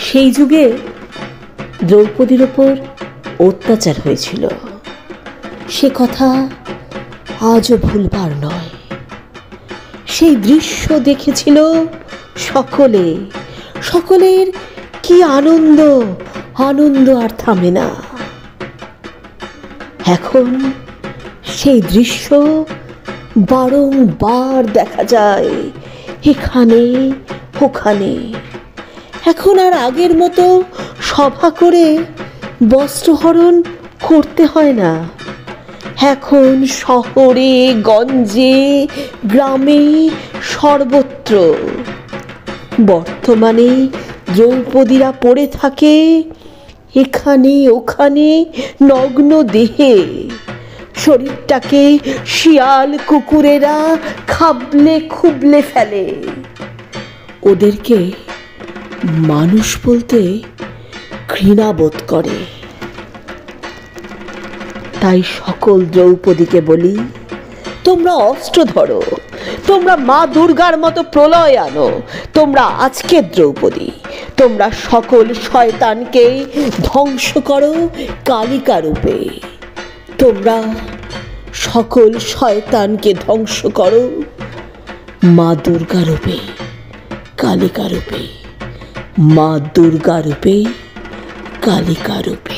সেই যুগে দ্রৌপদীর ওপর অত্যাচার হয়েছিল, সে কথা আজও ভুলবার নয়। সেই দৃশ্য দেখেছিল সকলে, সকলের কি আনন্দ, আনন্দ আর থামে না। এখন সেই দৃশ্য বারংবার দেখা যায় এখানে ওখানে। এখন আর আগের মতো সভা করে বস্ত্রহরণ করতে হয় না। এখন শহরে গঞ্জে গ্রামে সর্বত্র বর্তমানে দ্রৌপদীরা পড়ে থাকে এখানে ওখানে নগ্ন দেহে। শরীরটাকে শিয়াল কুকুরেরা খাবলে খুবলে ফেলে। ওদেরকে মানুষ বলতে ঘৃণা বোধ করে। তাই সকল দ্রৌপদীকে বলি, তোমরা অস্ত্র ধরো, তোমরা মা দুর্গার মতো প্রলয় আনো। তোমরা আজকের দ্রৌপদী, তোমরা সকল শয়তানকে ধ্বংস করো কালিকা রূপে। তোমরা সকল শয়তানকে ধ্বংস করো মা দুর্গা রূপে, কালিকা রূপে, মা দুর্গা রূপে, কালিকা রূপে।